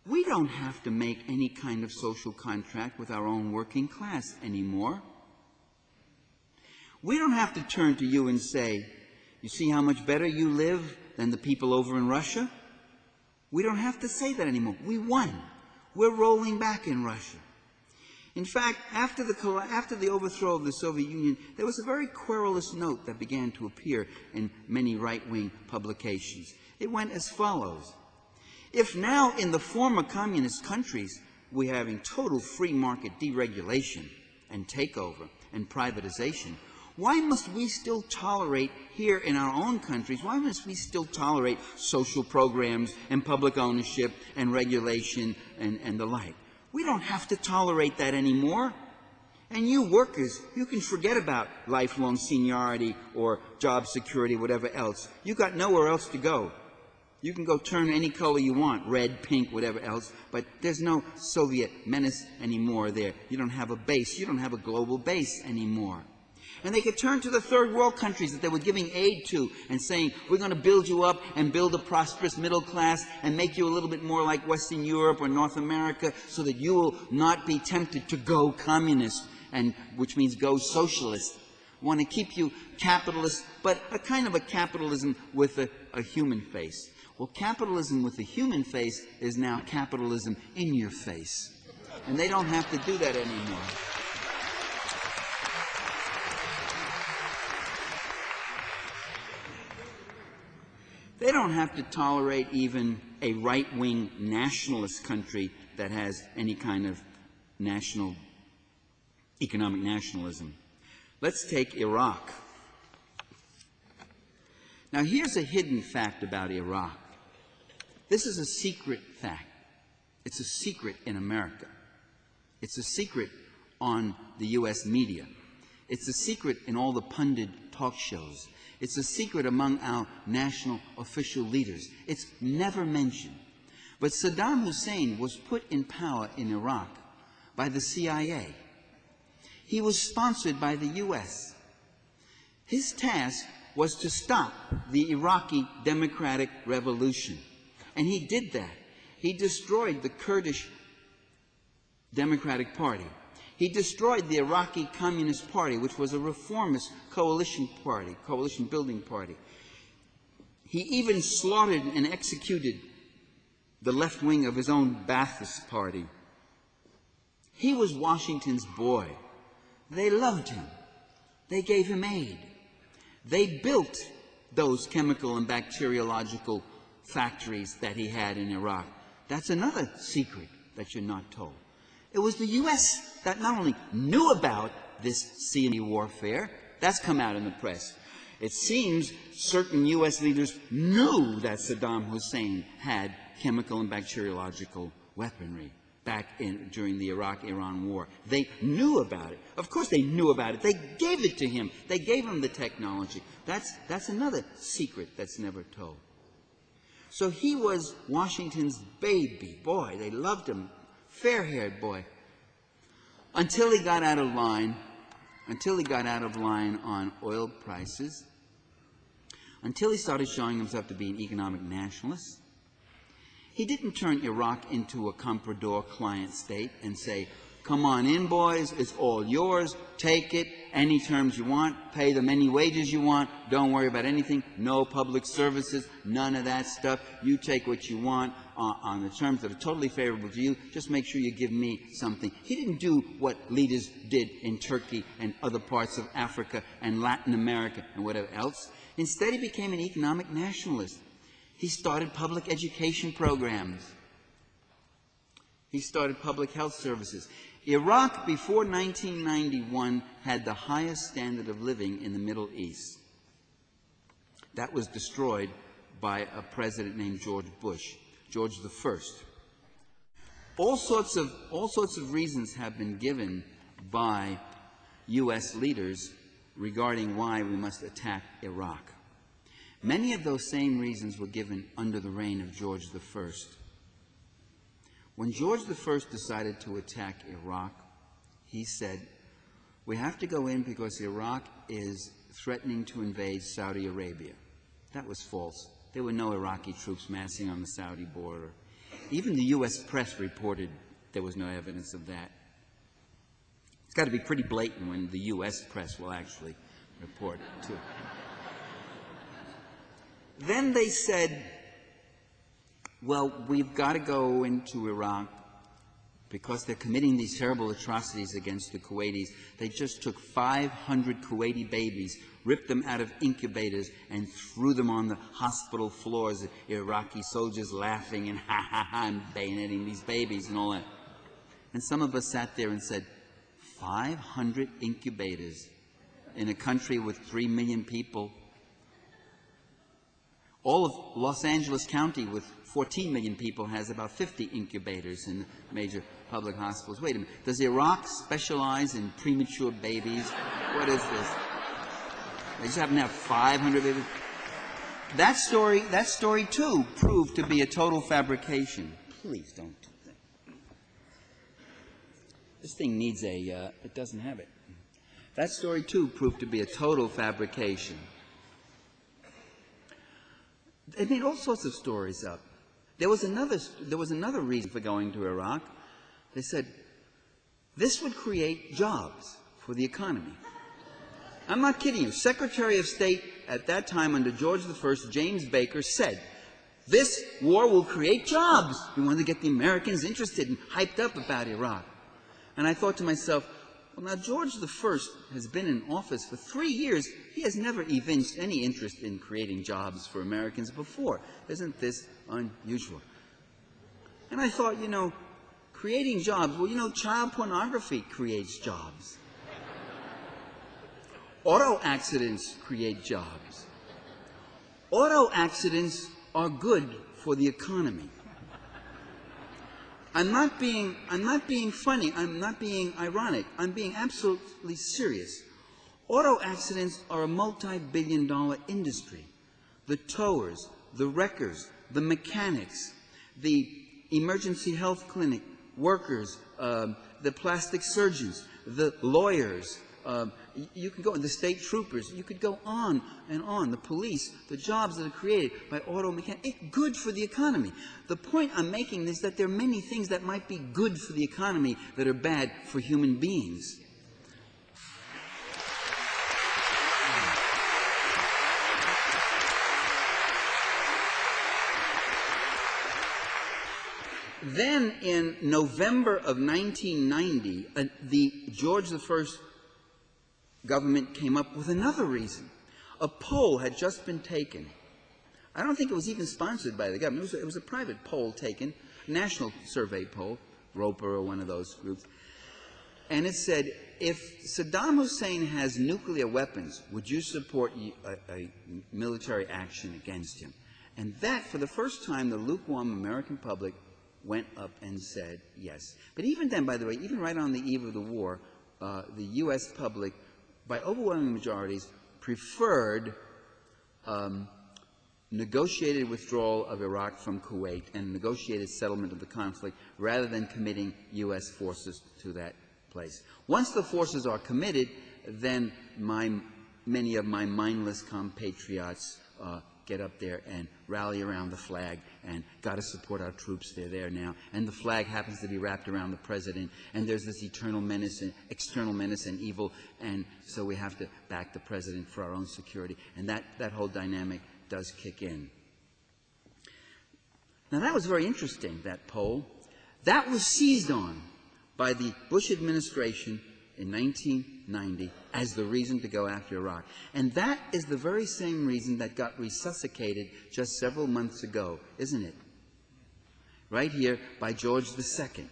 We don't have to make any kind of social contract with our own working class anymore. We don't have to turn to you and say, you see how much better you live than the people over in Russia? We don't have to say that anymore. We won. We're rolling back in Russia. In fact, after the overthrow of the Soviet Union, there was a very querulous note that began to appear in many right-wing publications. It went as follows. If now in the former communist countries we're having total free market deregulation and takeover and privatization, why must we still tolerate here in our own countries, why must we still tolerate social programs and public ownership and regulation and the like? We don't have to tolerate that anymore. And you workers, you can forget about lifelong seniority or job security, whatever else. You've got nowhere else to go. You can go turn any color you want, red, pink, whatever else, but there's no Soviet menace anymore there. You don't have a base. You don't have a global base anymore. And they could turn to the third world countries that they were giving aid to and saying, we're going to build you up and build a prosperous middle class and make you a little bit more like Western Europe or North America so that you will not be tempted to go communist, and which means go socialist. Want to keep you capitalist, but a kind of a capitalism with a human face. Well, capitalism with a human face is now capitalism in your face. And they don't have to do that anymore. They don't have to tolerate even a right-wing nationalist country that has any kind of economic nationalism. Let's take Iraq. Now, here's a hidden fact about Iraq. This is a secret fact. It's a secret in America. It's a secret on the U.S. media. It's a secret in all the pundit talk shows. It's a secret among our national official leaders. It's never mentioned. But Saddam Hussein was put in power in Iraq by the CIA. He was sponsored by the U.S. His task was to stop the Iraqi Democratic Revolution. And he did that. He destroyed the Kurdish Democratic Party. He destroyed the Iraqi Communist Party, which was a reformist coalition party, coalition-building party. He even slaughtered and executed the left wing of his own Ba'athist party. He was Washington's boy. They loved him. They gave him aid. They built those chemical and bacteriological factories that he had in Iraq. That's another secret that you're not told. It was the U.S. that not only knew about this CME warfare, that's come out in the press. It seems certain U.S. leaders knew that Saddam Hussein had chemical and bacteriological weaponry back during the Iraq-Iran war. They knew about it. Of course they knew about it. They gave it to him. They gave him the technology. That's another secret that's never told. So he was Washington's baby boy. They loved him. Fair-haired boy, until he got out of line, on oil prices, until he started showing himself to be an economic nationalist. He didn't turn Iraq into a comprador client state and say, come on in, boys, it's all yours, take it, any terms you want, pay them any wages you want, don't worry about anything, no public services, none of that stuff, you take what you want on the terms that are totally favorable to you, just make sure you give me something. He didn't do what leaders did in Turkey and other parts of Africa and Latin America and whatever else. Instead, he became an economic nationalist. He started public education programs. He started public health services. Iraq, before 1991, had the highest standard of living in the Middle East. That was destroyed by a president named George Bush, George I. All sorts of reasons have been given by U.S. leaders regarding why we must attack Iraq. Many of those same reasons were given under the reign of George I. When George I decided to attack Iraq, he said, we have to go in because Iraq is threatening to invade Saudi Arabia. That was false. There were no Iraqi troops massing on the Saudi border. Even the U.S. press reported there was no evidence of that. It's got to be pretty blatant when the U.S. press will actually report it, too. Then they said, well, we've got to go into Iraq because they're committing these terrible atrocities against the Kuwaitis. They just took 500 Kuwaiti babies, ripped them out of incubators, and threw them on the hospital floors. Iraqi soldiers laughing and and bayoneting these babies and all that. And some of us sat there and said, 500 incubators in a country with 3 million people. All of Los Angeles County with 14 million people has about 50 incubators in major public hospitals. Wait a minute. Does Iraq specialize in premature babies? What is this? They just happen to have 500 babies. That story too proved to be a total fabrication. Please don't do that. This thing needs it doesn't have it. That story too proved to be a total fabrication. They made all sorts of stories up. There was another reason for going to Iraq. They said this would create jobs for the economy. I'm not kidding you. Secretary of State at that time under George I, James Baker, said this war will create jobs. We wanted to get the Americans interested and hyped up about Iraq. And I thought to myself, well, now George I has been in office for 3 years. He has never evinced any interest in creating jobs for Americans before. Isn't this unusual? And I thought, creating jobs, well, child pornography creates jobs. Auto accidents create jobs. Auto accidents are good for the economy. I'm not being funny. I'm not being ironic. I'm being absolutely serious. Auto accidents are a multi-billion-dollar industry. The towers, the wreckers, the mechanics, the emergency health clinic workers, the plastic surgeons, the lawyers, you can go, the state troopers, you could go on and on, the police, the jobs that are created by auto mechanics. It's good for the economy. The point I'm making is that there are many things that might be good for the economy that are bad for human beings. Then in November of 1990, the George I government came up with another reason. A poll had just been taken. I don't think it was even sponsored by the government. It was a private poll taken, national survey poll, Roper or one of those groups. And it said, if Saddam Hussein has nuclear weapons, would you support a military action against him? And that, for the first time, the lukewarm American public went up and said yes. But even then, by the way, even right on the eve of the war, the U.S. public, by overwhelming majorities, preferred negotiated withdrawal of Iraq from Kuwait and negotiated settlement of the conflict rather than committing U.S. forces to that place. Once the forces are committed, then many of my mindless compatriots get up there and rally around the flag and got to support our troops. They're there now. And the flag happens to be wrapped around the president. And there's this eternal menace, and external menace and evil. And so we have to back the president for our own security. And that whole dynamic does kick in. Now, that was very interesting, that poll. That was seized on by the Bush administration in 1990 as the reason to go after Iraq. And that is the very same reason that got resuscitated just several months ago, isn't it? Right here by George II.